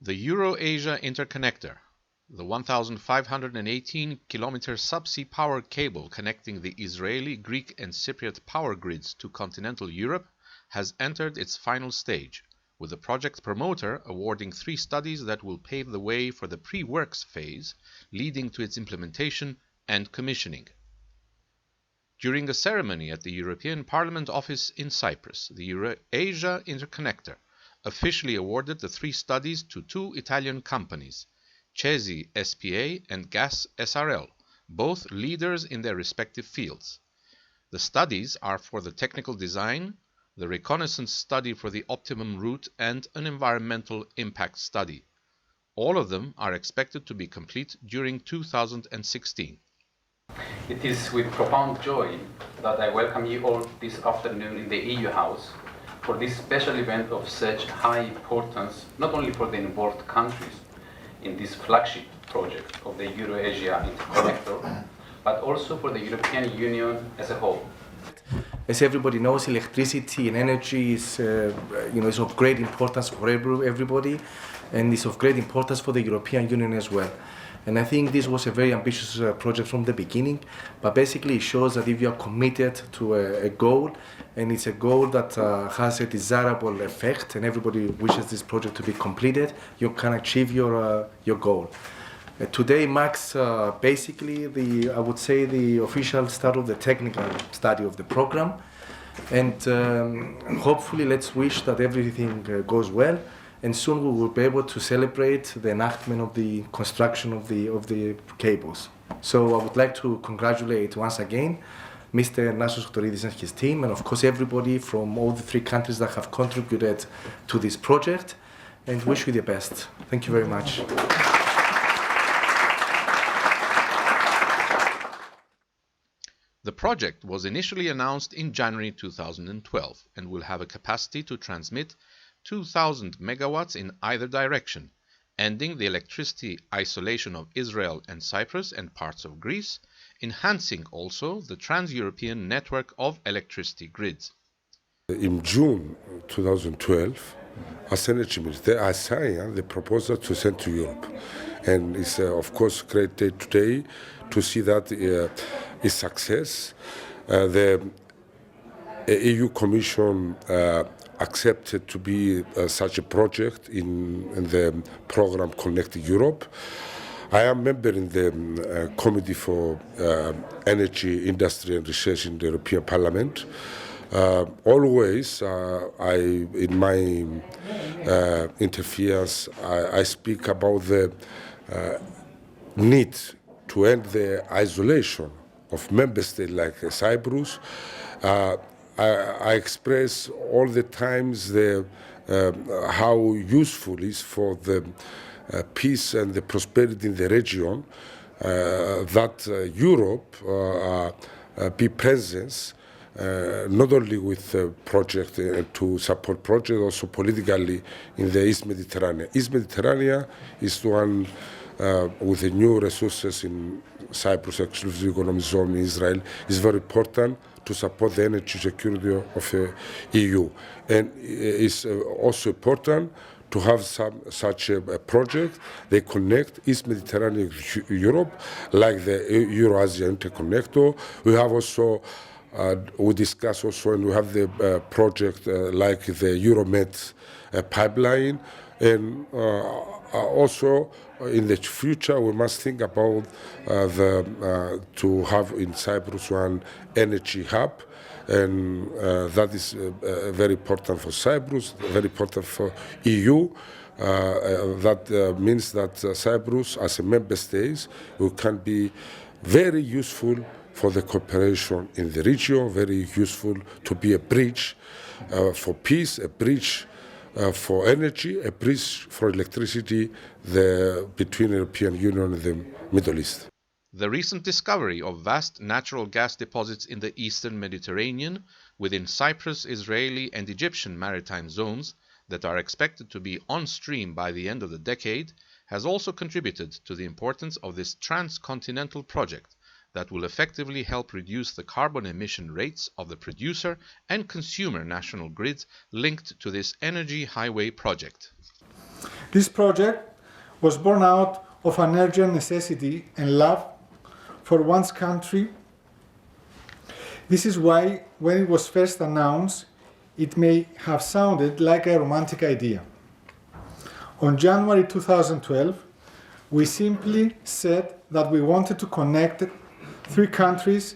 The EuroAsia interconnector, the 1,518-kilometer subsea power cable connecting the Israeli, Greek and Cypriot power grids to continental Europe, has entered its final stage, with the project promoter awarding 3 studies that will pave the way for the pre-works phase, leading to its implementation and commissioning. During a ceremony at the European Parliament office in Cyprus, the EuroAsia interconnector officially awarded the 3 studies to 2 Italian companies, Cesi SPA and Gas SRL, both leaders in their respective fields. The studies are for the technical design, the reconnaissance study for the optimum route, and an environmental impact study. All of them are expected to be complete during 2016. It is with profound joy that I welcome you all this afternoon in the EU House for this special event of such high importance, not only for the involved countries in this flagship project of the EuroAsia interconnector, but also for the European Union as a whole. As everybody knows, electricity and energy is, is of great importance for everybody, and is of great importance for the European Union as well. And I think this was a very ambitious project from the beginning, but basically it shows that if you are committed to a goal, and it's a goal that has a desirable effect, and everybody wishes this project to be completed, you can achieve your goal. Today marks basically I would say the official start of the technical study of the program, and hopefully let's wish that everything goes well, and soon we will be able to celebrate the enactment of the construction of the cables. So I would like to congratulate once again Mr. Nasos Ktoridis and his team, and of course everybody from all the 3 countries that have contributed to this project, and wish you the best. Thank you very much. The project was initially announced in January 2012 and will have a capacity to transmit 2,000 megawatts in either direction, ending the electricity isolation of Israel and Cyprus and parts of Greece, enhancing also the trans-European network of electricity grids. In June 2012, as Energy Minister, I signed the proposal to send to Europe. And it's, of course, a great day today to see that it's success. The EU Commission accepted to be such a project in the program Connecting Europe. I am a member in the Committee for Energy, Industry and Research in the European Parliament. Always, in my interference, I speak about the need to end the isolation of member states like Cyprus. I express all the times how useful it is for the peace and the prosperity in the region that Europe be present not only with the project to support project, also politically in the East Mediterranean. East Mediterranean is the one with the new resources in Cyprus, exclusive economic zone in Israel, is very important to support the energy security of the EU. And it's also important to have such a project. They connect East Mediterranean Europe, like the EuroAsia interconnector. We have also, we discuss also, and we have the project like the Euromed pipeline. And also in the future we must think about to have in Cyprus one energy hub, and that is very important for Cyprus, very important for EU. That means that Cyprus as a member state can be very useful for the cooperation in the region, very useful to be a bridge for peace, a bridge for energy, a bridge for electricity between the European Union and the Middle East. The recent discovery of vast natural gas deposits in the eastern Mediterranean within Cyprus, Israeli and Egyptian maritime zones that are expected to be on stream by the end of the decade has also contributed to the importance of this transcontinental project that will effectively help reduce the carbon emission rates of the producer and consumer national grids linked to this energy highway project. This project was born out of an urgent necessity and love for one's country. This is why, when it was first announced, it may have sounded like a romantic idea. On January 2012, we simply said that we wanted to connect 3 countries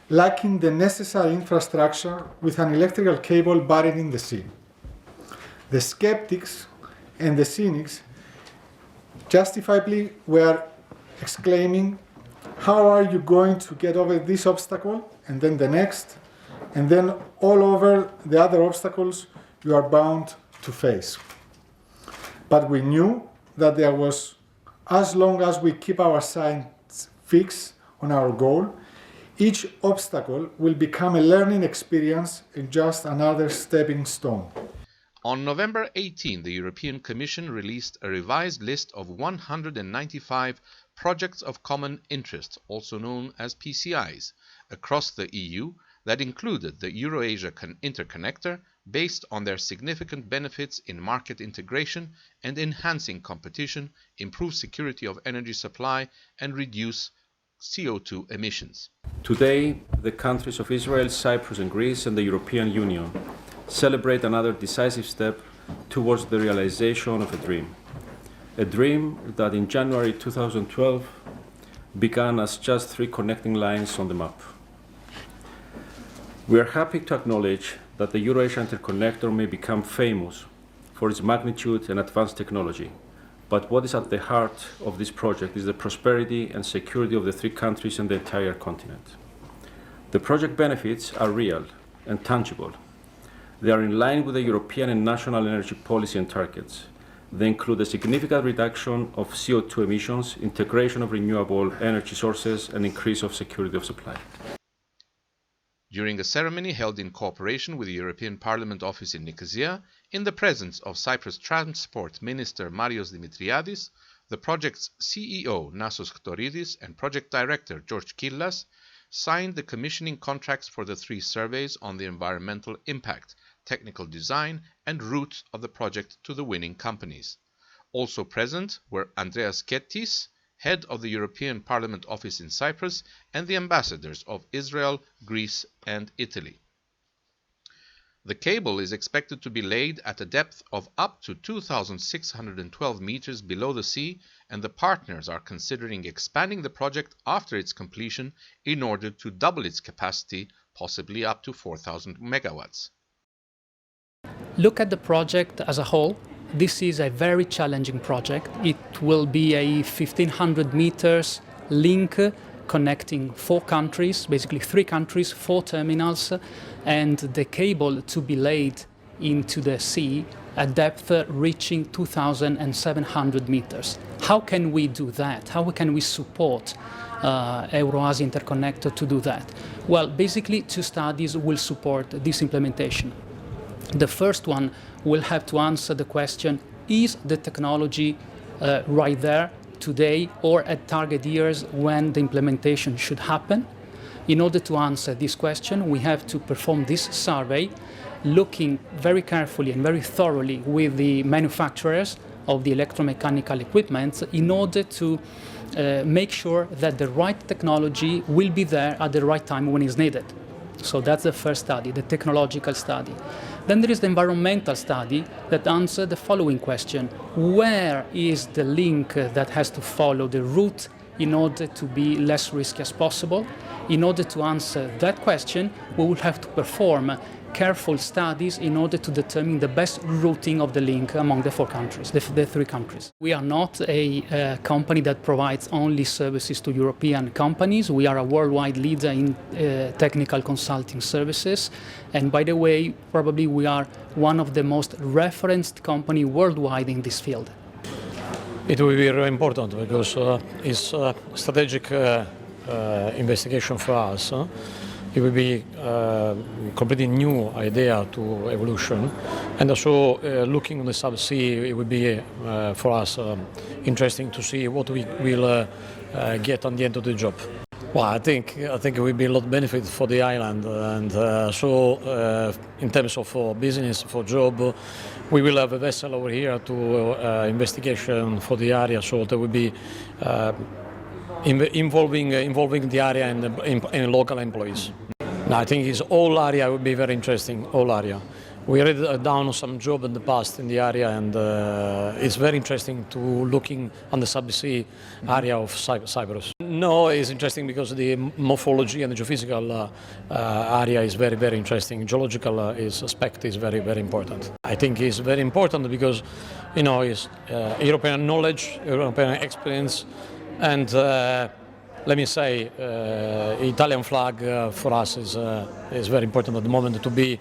lacking the necessary infrastructure with an electrical cable buried in the sea. The skeptics and the cynics justifiably were exclaiming, how are you going to get over this obstacle, and then the next, and then all over the other obstacles you are bound to face? But we knew that there was, as long as we keep our sights fixed on our goal, each obstacle will become a learning experience and just another stepping stone. On November 18, the European Commission released a revised list of 195 projects of common interest, also known as PCIs, across the EU that included the EuroAsia interconnector based on their significant benefits in market integration and enhancing competition, improve security of energy supply, and reduce CO2 emissions. Today, the countries of Israel, Cyprus and Greece and the European Union celebrate another decisive step towards the realization of a dream that in January 2012 began as just 3 connecting lines on the map. We are happy to acknowledge that the EuroAsia interconnector may become famous for its magnitude and advanced technology, but what is at the heart of this project is the prosperity and security of the 3 countries and the entire continent. The project benefits are real and tangible. They are in line with the European and national energy policy and targets. They include a significant reduction of CO2 emissions, integration of renewable energy sources, and increase of security of supply. During a ceremony held in cooperation with the European Parliament office in Nicosia, in the presence of Cyprus Transport Minister Marios Dimitriadis, the project's CEO Nasos Ktoridis and Project Director George Killas signed the commissioning contracts for the 3 surveys on the environmental impact, technical design and route of the project to the winning companies. Also present were Andreas Kettis, head of the European Parliament office in Cyprus, and the ambassadors of Israel, Greece and Italy. The cable is expected to be laid at a depth of up to 2,612 meters below the sea, and the partners are considering expanding the project after its completion in order to double its capacity, possibly up to 4,000 megawatts. Look at the project as a whole. This is a very challenging project. It will be a 1,500 meters link connecting 4 countries, basically 3 countries, 4 terminals, and the cable to be laid into the sea at depth reaching 2,700 meters. How can we do that? How can we support EuroAsia interconnector to do that? Well, basically 2 studies will support this implementation. The first one will have to answer the question, is the technology right there today or at target years when the implementation should happen? In order to answer this question, we have to perform this survey, looking very carefully and very thoroughly with the manufacturers of the electromechanical equipment in order to make sure that the right technology will be there at the right time when it's needed. So that's the first study, the technological study. Then there is the environmental study that answers the following question. Where is the link that has to follow the route in order to be less risky as possible? In order to answer that question, we will have to perform careful studies in order to determine the best routing of the link among the 4 countries, the 3 countries. We are not a company that provides only services to European companies. We are a worldwide leader in technical consulting services. And by the way, probably we are one of the most referenced company worldwide in this field. It will be very important because it's a strategic investigation for us. It will be a completely new idea to evolution, and also looking on the subsea, it will be for us interesting to see what we will get on the end of the job. Well, I think it will be a lot of benefit for the island, and in terms of for business, for job, we will have a vessel over here to investigation for the area. So there will be involving the area and local employees. No, I think it's all area would be very interesting. All area. We already done some job in the past in the area, and it's very interesting to looking on the subsea area of Cyprus. No, it's interesting because the morphology and the geophysical area is very, very interesting. Geological aspect is very, very important. I think it's very important because, you know, it's European knowledge, European experience, and let me say, Italian flag for us is very important at the moment to be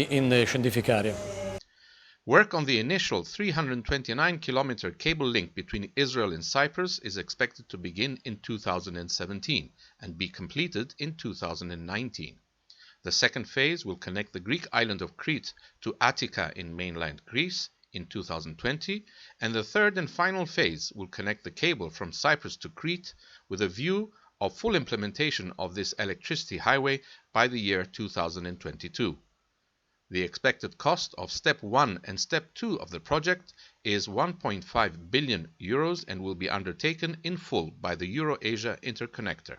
in the scientific area. Work on the initial 329-kilometer cable link between Israel and Cyprus is expected to begin in 2017 and be completed in 2019. The second phase will connect the Greek island of Crete to Attica in mainland Greece in 2020, and the third and final phase will connect the cable from Cyprus to Crete with a view of full implementation of this electricity highway by the year 2022. The expected cost of Step 1 and Step 2 of the project is 1.5 billion euros and will be undertaken in full by the EuroAsia interconnector.